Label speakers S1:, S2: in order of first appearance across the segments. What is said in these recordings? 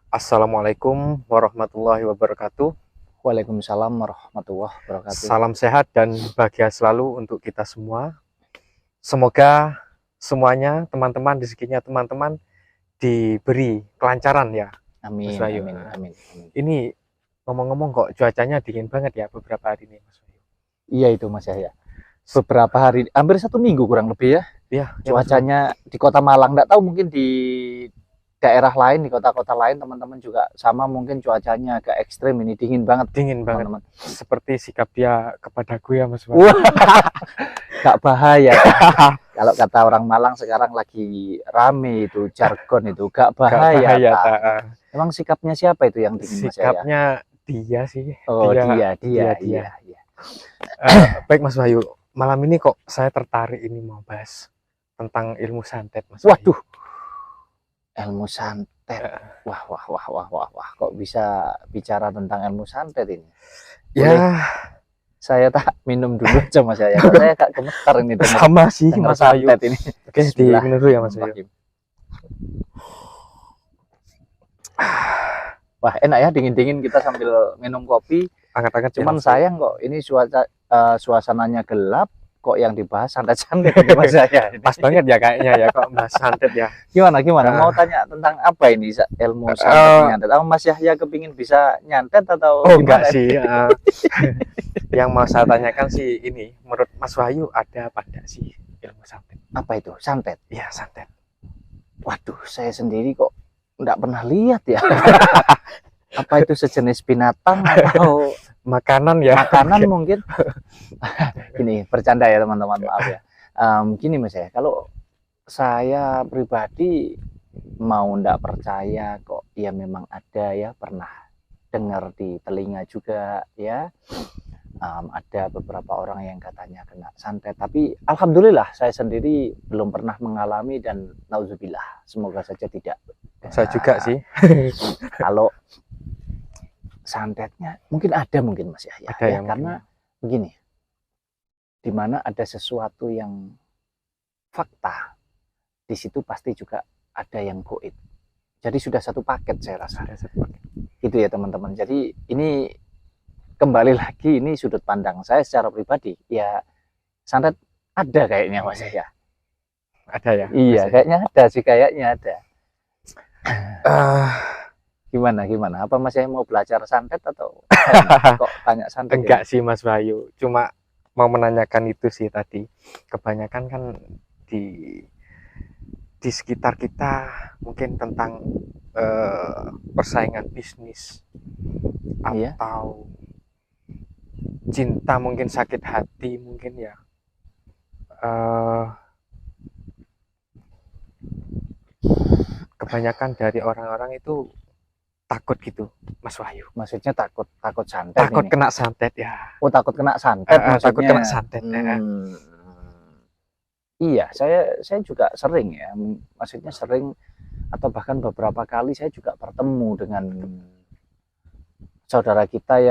S1: Assalamualaikum warahmatullahi wabarakatuh.
S2: Waalaikumsalam warahmatullahi wabarakatuh.
S1: Salam sehat dan bahagia selalu untuk kita semua. Semoga semuanya, teman-teman, rezekinya teman-teman diberi kelancaran ya, Mas
S2: Amin,
S1: Bayu.
S2: amin, amin, amin.
S1: Ini ngomong-ngomong kok cuacanya dingin banget ya beberapa hari ini, Mas Bayu.
S2: Iya itu Mas Yahya. Beberapa hari, hampir 1 minggu kurang lebih ya.
S1: Iya,
S2: Cuacanya di Kota Malang, nggak tahu mungkin di daerah lain, di kota-kota lain teman-teman juga sama, mungkin cuacanya agak ekstrim ini, dingin banget.
S1: dingin banget.
S2: Teman-teman.
S1: Seperti sikap dia kepadaku ya, Mas Bayu.
S2: Wah, gak bahaya. Kalau kata orang Malang sekarang lagi rame itu jargon itu, gak bahaya. Emang sikapnya siapa itu yang dingin Mas Yahya?
S1: Sikapnya dia sih.
S2: Oh, dia.
S1: Baik Mas Bayu, malam ini kok saya tertarik ini mau bahas tentang ilmu santet, Mas.
S2: Waduh, ilmu santet. Wah. Kok bisa bicara tentang ilmu santet ini? Boleh,
S1: Ya,
S2: saya tak minum dulu aja Mas Yahya. Saya agak gemetar ini dengar
S1: sama sih Mas Bayu.
S2: santet ini.
S1: Oke, diminum dulu ya Mas Bayu.
S2: Wah, enak ya dingin-dingin kita sambil minum kopi.
S1: Angkat-angkat.
S2: Cuman sayang kok ini suasananya gelap, kok yang dibahas santet-santet ini Mas Yahya.
S1: Pas banget ya kayaknya ya kok bahas santet ya.
S2: Gimana? Mau tanya tentang apa ini ilmu santet nyantet? Atau Mas Yahya kepingin bisa nyantet atau
S1: Oh
S2: gimana?
S1: enggak sih. Yang mau saya tanyakan sih ini, menurut Mas Wahyu ada apa enggak sih ilmu santet?
S2: Apa itu santet?
S1: Iya, santet.
S2: Waduh, saya sendiri kok nggak pernah lihat ya. Apa itu sejenis binatang atau
S1: Makanan ya?
S2: makanan mungkin? Gini, bercanda ya teman-teman, maaf ya. Gini Mas ya, kalau saya pribadi mau nggak percaya kok, ya memang ada ya, pernah dengar di telinga juga ya. Ada beberapa orang yang katanya kena santet, tapi alhamdulillah saya sendiri belum pernah mengalami dan nauzubillah, semoga saja tidak.
S1: Saya juga sih.
S2: Kalau santetnya mungkin Mas Yahya,
S1: Ada ya,
S2: karena begini, dimana ada sesuatu yang fakta, di situ pasti juga ada yang goib. Jadi sudah satu paket saya rasa. Gitu ya teman-teman. Jadi ini kembali lagi, ini sudut pandang saya secara pribadi. Ya santet ada kayaknya Mas Yahya.
S1: Ada ya?
S2: Iya, kayaknya ada sih, kayaknya ada. Gimana? Apa Mas Yahya mau belajar santet atau kok tanya santet?
S1: Enggak sih Mas Bayu, cuma mau menanyakan itu sih tadi. Kebanyakan kan di sekitar kita mungkin tentang persaingan bisnis,
S2: Iya.
S1: atau cinta, mungkin sakit hati mungkin ya. Kebanyakan dari orang-orang itu takut gitu, Mas Wahyu.
S2: Maksudnya takut santet?
S1: Takut
S2: ini.
S1: Kena santet ya.
S2: Oh, takut kena santet maksudnya.
S1: Takut kena santet.
S2: Iya, saya juga sering ya. Maksudnya sering, atau bahkan beberapa kali saya juga bertemu dengan saudara kita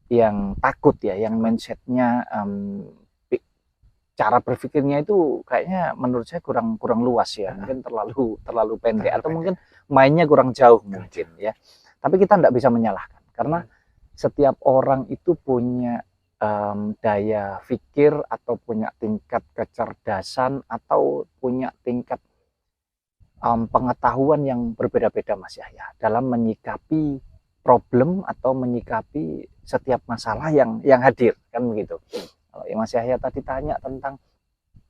S2: yang takut ya, yang mindsetnya, cara berpikirnya itu kayaknya menurut saya kurang luas ya, mungkin terlalu pendek, atau mungkin mainnya kurang jauh mungkin ya. Tapi kita tidak bisa menyalahkan, karena setiap orang itu punya daya pikir, atau punya tingkat kecerdasan, atau punya tingkat pengetahuan yang berbeda-beda Mas Yahya, dalam menyikapi problem atau menyikapi setiap masalah yang hadir, kan begitu. Kalau Mas Yahya tadi tanya tentang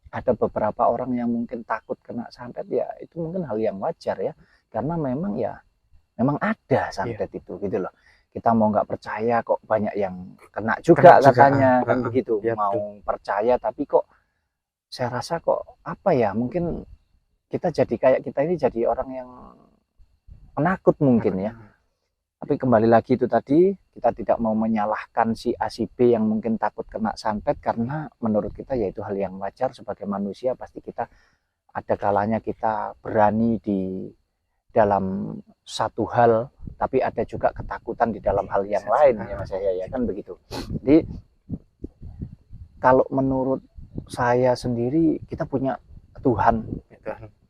S2: ada beberapa orang yang mungkin takut kena santet, ya itu mungkin hal yang wajar ya, karena memang ada santet itu gitu loh. Kita mau nggak percaya kok banyak yang kena juga katanya, kan begitu. Ya, mau percaya tapi kok saya rasa kok apa ya, mungkin kita ini jadi orang yang penakut mungkin ya. Tapi kembali lagi itu tadi, kita tidak mau menyalahkan si A si B yang mungkin takut kena santet, karena menurut kita yaitu hal yang wajar. Sebagai manusia pasti kita ada kalanya kita berani di dalam satu hal, tapi ada juga ketakutan di dalam hal yang lain ya Mas Yahya, ya kan begitu. Jadi kalau menurut saya sendiri, kita punya Tuhan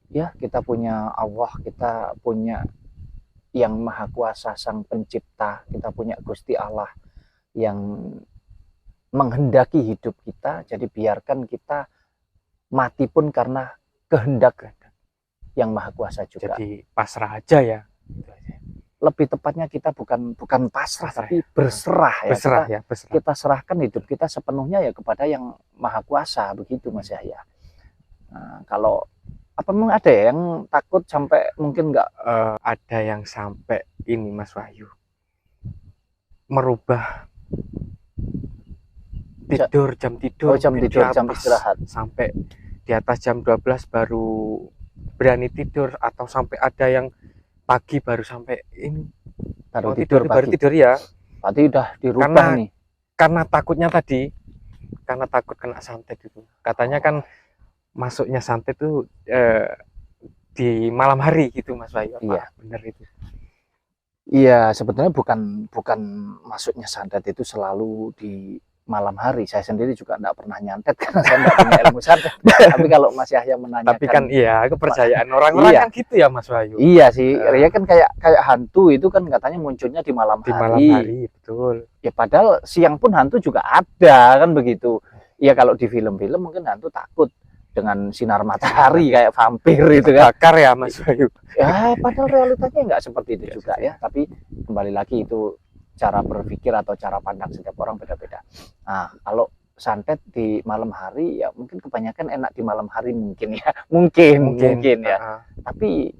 S2: ya, kita punya Allah, kita punya yang Maha Kuasa, Sang Pencipta, kita punya Gusti Allah yang menghendaki hidup kita, jadi biarkan kita mati pun karena kehendak yang Maha Kuasa juga.
S1: Jadi pasrah aja ya. Gitu aja.
S2: Lebih tepatnya kita bukan pasrah,
S1: Pasrah
S2: tapi
S1: ya.
S2: berserah ya.
S1: Berserah ya, berserah.
S2: Kita serahkan hidup kita sepenuhnya ya kepada yang Maha Kuasa, begitu Mas Yahya. Nah, kalau apa memang ada ya yang takut sampai mungkin nggak
S1: ada yang sampai ini Mas Wahyu merubah tidur jam tidur,
S2: jam
S1: mungkin
S2: tidur,
S1: di
S2: jam
S1: atas
S2: istirahat.
S1: sampai di atas jam 12 baru berani tidur, atau sampai ada yang pagi baru sampai ini
S2: Baru
S1: mau
S2: tidur
S1: baru
S2: pagi.
S1: tidur ya,
S2: Berarti udah dirubah
S1: karena
S2: nih.
S1: karena takutnya tadi, karena takut kena santet itu. Katanya kan masuknya santet itu di malam hari gitu Mas Wahyu.
S2: Iya.
S1: Bener itu.
S2: Iya, sebetulnya bukan masuknya santet itu selalu di malam hari. Saya sendiri juga enggak pernah nyantet karena saya enggak punya ilmu santet. Tapi kalau Mas Yahya menanyakan,
S1: Tapi kan iya, kepercayaan orang-orang
S2: iya,
S1: kan gitu ya Mas Wahyu.
S2: iya sih, ya kan kayak hantu itu kan katanya munculnya di malam
S1: Di
S2: hari.
S1: malam hari, betul.
S2: Ya padahal siang pun hantu juga ada kan begitu. Ya kalau di film-film mungkin hantu takut dengan sinar matahari kayak vampir itu kan.
S1: Bakar ya Mas Wahyu.
S2: Ya padahal realitanya nggak seperti itu
S1: Ya,
S2: juga ya. Tapi kembali lagi itu cara berpikir atau cara pandang setiap orang beda-beda. Nah, kalau santet di malam hari ya mungkin kebanyakan enak di malam hari mungkin ya. Mungkin ya. Tapi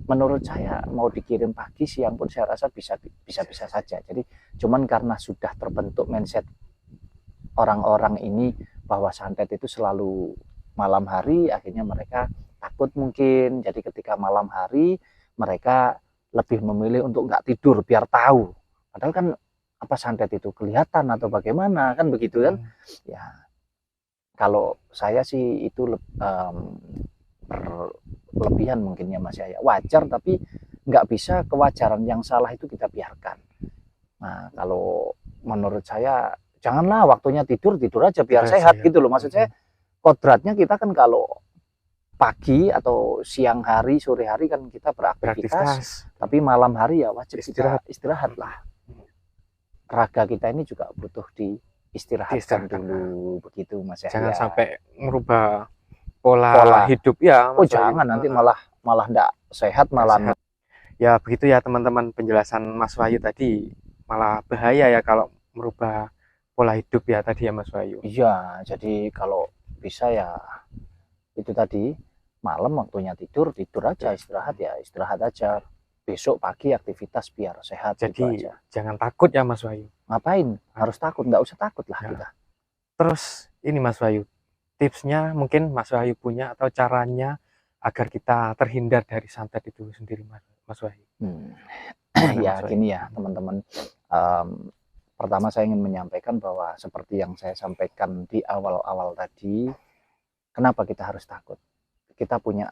S2: menurut saya mau dikirim pagi siang pun saya rasa bisa saja. Jadi cuman karena sudah terbentuk mindset orang-orang ini bahwa santet itu selalu malam hari, akhirnya mereka takut mungkin. Jadi ketika malam hari mereka lebih memilih untuk nggak tidur biar tahu. Padahal kan apa santet itu kelihatan atau bagaimana kan begitu kan? Ya kalau saya sih itu berlebihan mungkinnya Mas Yahya. Wajar tapi nggak bisa kewajaran yang salah itu kita biarkan. Nah kalau menurut saya janganlah waktunya tidur aja biar sehat gitu loh. Maksud saya kodratnya kita kan kalau pagi atau siang hari, sore hari kan kita beraktivitas. Tapi malam hari ya wajib istirahat lah. Raga kita ini juga butuh diistirahatkan dulu begitu Mas Yahya.
S1: Jangan sampai merubah pola hidup ya.
S2: Oh jangan, nanti malah enggak sehat, malah sehat.
S1: Ya begitu ya teman-teman, penjelasan Mas Wahyu tadi malah bahaya ya kalau merubah pola hidup ya tadi ya Mas Wahyu.
S2: Iya, jadi kalau bisa ya itu tadi malam waktunya tidur aja, istirahat aja. Besok pagi aktivitas biar sehat.
S1: Jadi
S2: gitu aja.
S1: Jangan takut ya Mas Wahyu.
S2: Ngapain? Harus takut? Nggak usah takut lah kita.
S1: Terus ini Mas Wahyu, tipsnya mungkin Mas Wahyu punya atau caranya agar kita terhindar dari santet itu sendiri Mas Wahyu.
S2: Ya gini ya teman-teman. Pertama saya ingin menyampaikan bahwa seperti yang saya sampaikan di awal-awal tadi, kenapa kita harus takut? Kita punya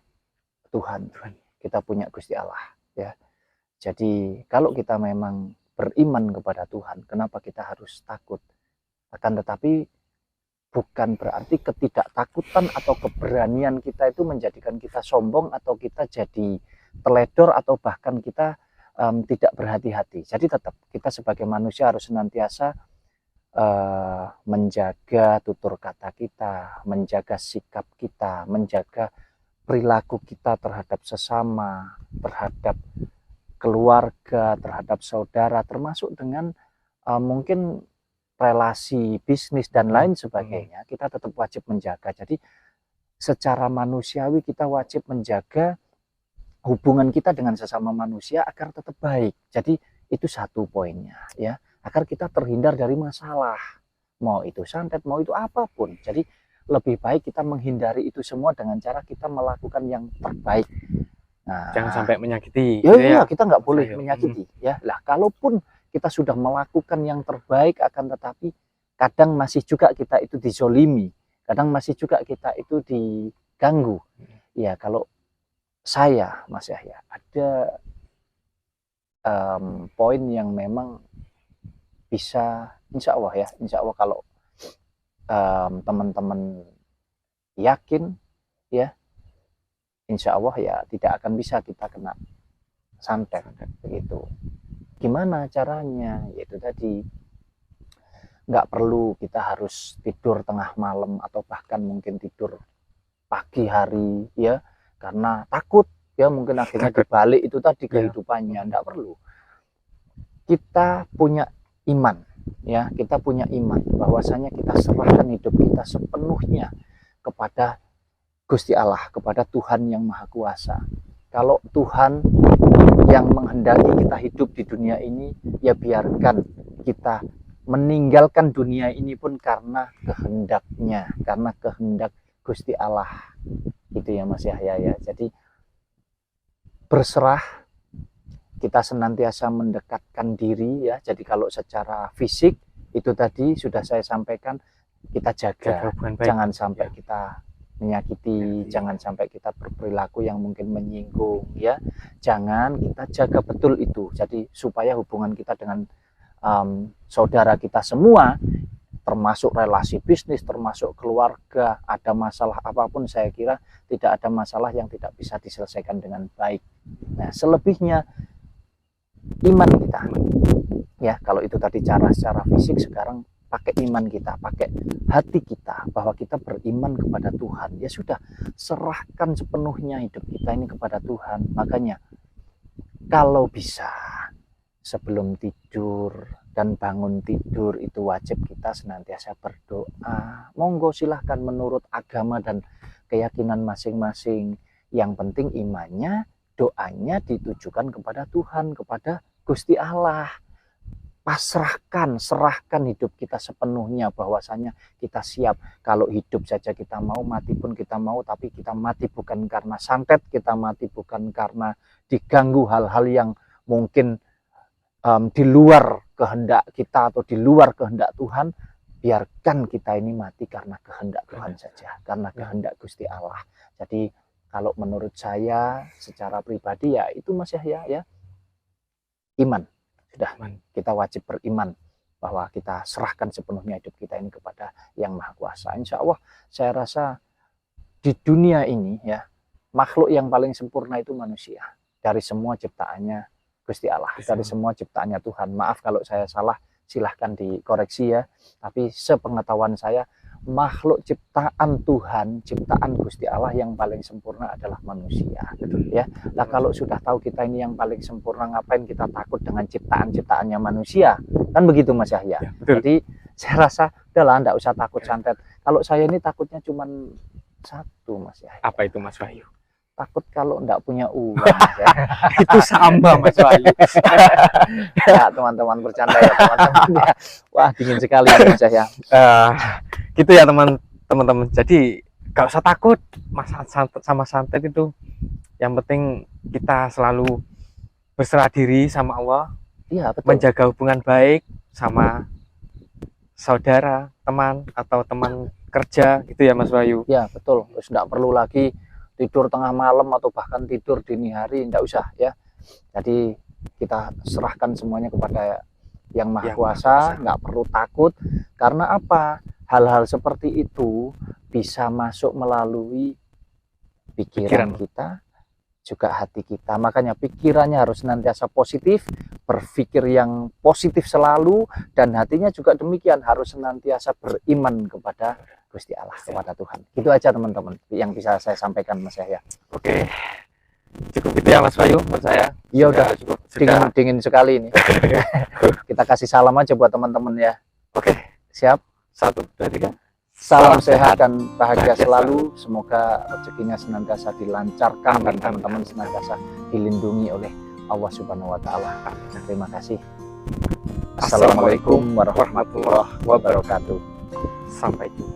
S2: Tuhan, kita punya Gusti Allah ya. Jadi kalau kita memang beriman kepada Tuhan, kenapa kita harus takut? Akan tetapi bukan berarti ketidaktakutan atau keberanian kita itu menjadikan kita sombong atau kita jadi teledor atau bahkan kita tidak berhati-hati. Jadi tetap kita sebagai manusia harus senantiasa menjaga tutur kata kita, menjaga sikap kita, menjaga perilaku kita terhadap sesama, terhadap keluarga, terhadap saudara, termasuk dengan mungkin relasi bisnis dan lain sebagainya. Kita tetap wajib menjaga. Jadi secara manusiawi kita wajib menjaga hubungan kita dengan sesama manusia agar tetap baik. Jadi itu satu poinnya ya, agar kita terhindar dari masalah, mau itu santet, mau itu apapun. Jadi lebih baik kita menghindari itu semua dengan cara kita melakukan yang terbaik. Nah,
S1: jangan sampai menyakiti.
S2: Ya, kita nggak boleh menyakiti ya. Lah kalaupun kita sudah melakukan yang terbaik, akan tetapi kadang masih juga kita itu dizolimi, kadang masih juga kita itu diganggu. Ya kalau saya Mas Yahya ada poin yang memang bisa insya Allah kalau teman-teman yakin ya, insya Allah ya tidak akan bisa kita kena santet begitu. Gimana caranya? Yaitu tadi, nggak perlu kita harus tidur tengah malam atau bahkan mungkin tidur pagi hari ya, karena takut ya, mungkin akhirnya dibalik itu tadi kehidupannya. Nggak perlu. Kita punya iman ya, kita punya iman bahwasanya kita serahkan hidup kita sepenuhnya kepada Gusti Allah, kepada Tuhan yang Maha Kuasa. Kalau Tuhan yang menghendaki kita hidup di dunia ini, ya biarkan kita meninggalkan dunia ini pun karena kehendaknya, karena kehendak Gusti Allah. Itu ya Mas Yahya ya. Jadi berserah, kita senantiasa mendekatkan diri ya. Jadi kalau secara fisik itu tadi sudah saya sampaikan, kita jaga jangan sampai kita menyakiti, jangan sampai kita berperilaku yang mungkin menyinggung ya. Jangan, kita jaga betul itu. Jadi supaya hubungan kita dengan saudara kita semua, termasuk relasi bisnis, termasuk keluarga, ada masalah apapun, saya kira tidak ada masalah yang tidak bisa diselesaikan dengan baik. Nah, selebihnya iman kita ya. Kalau itu tadi cara secara fisik, sekarang pakai iman kita, pakai hati kita, bahwa kita beriman kepada Tuhan. Ya sudah, serahkan sepenuhnya hidup kita ini kepada Tuhan. Makanya kalau bisa sebelum tidur dan bangun tidur itu wajib kita senantiasa berdoa. Monggo silahkan menurut agama dan keyakinan masing-masing. Yang penting imannya, doanya ditujukan kepada Tuhan, kepada Gusti Allah. Pasrahkan, serahkan hidup kita sepenuhnya, bahwasanya kita siap. Kalau hidup saja kita mau, mati pun kita mau, tapi kita mati bukan karena santet, kita mati bukan karena diganggu hal-hal yang mungkin di luar kehendak kita atau di luar kehendak Tuhan. Biarkan kita ini mati karena kehendak Tuhan saja, karena kehendak Gusti Allah. Jadi kalau menurut saya secara pribadi ya itu Mas Yahya ya, iman. Sudah, kita wajib beriman bahwa kita serahkan sepenuhnya hidup kita ini kepada Yang Maha Kuasa. Insya Allah saya rasa di dunia ini ya, makhluk yang paling sempurna itu manusia. Dari semua ciptaannya Gusti Allah, dari semua ciptaannya Tuhan. Maaf kalau saya salah, silahkan dikoreksi ya. Tapi sepengetahuan saya, makhluk ciptaan Tuhan, ciptaan Gusti Allah yang paling sempurna adalah manusia. Betul ya. Nah, kalau sudah tahu kita ini yang paling sempurna, ngapain kita takut dengan ciptaan-ciptaannya manusia? Kan begitu Mas Yahya. Ya, jadi saya rasa udahlah, enggak usah takut santet. Kalau saya ini takutnya cuma satu Mas Yahya.
S1: Apa itu Mas Wahyu?
S2: Takut kalau enggak punya uang ya.
S1: Itu sama Mas Wahyu.
S2: Ya teman-teman, bercanda ya teman-teman ya. Wah dingin sekali Mas Yahya.
S1: Gitu ya teman-teman. Jadi gak usah takut sama santet itu. Yang penting kita selalu berserah diri sama Allah.
S2: Iya betul.
S1: Menjaga hubungan baik sama saudara, teman atau teman kerja gitu ya Mas Wahyu.
S2: Ya betul. Terus enggak perlu lagi tidur tengah malam atau bahkan tidur dini hari, enggak usah ya. Jadi kita serahkan semuanya kepada Yang Maha Kuasa, nggak perlu takut. Karena apa? Hal-hal seperti itu bisa masuk melalui pikiran kita, juga hati kita. Makanya pikirannya harus senantiasa positif, berpikir yang positif selalu, dan hatinya juga demikian, harus senantiasa beriman kepada Gusti Allah, kepada Tuhan. Itu aja teman-teman yang bisa saya sampaikan Mas Yahya.
S1: Oke, cukup itu ya Mas Wahyu menurut saya.
S2: Iya udah cukup. Dingin sekali ini. Kita kasih salam aja buat teman-teman ya.
S1: Oke,
S2: siap.
S1: 1, 2, 3.
S2: Salam sehat dan bahagia selalu. Semoga rezekinya senantiasa dilancarkan dan teman-teman senantiasa dilindungi oleh Allah Subhanahu wa taala. Terima kasih. Assalamualaikum warahmatullahi wabarakatuh.
S1: Sampai jumpa.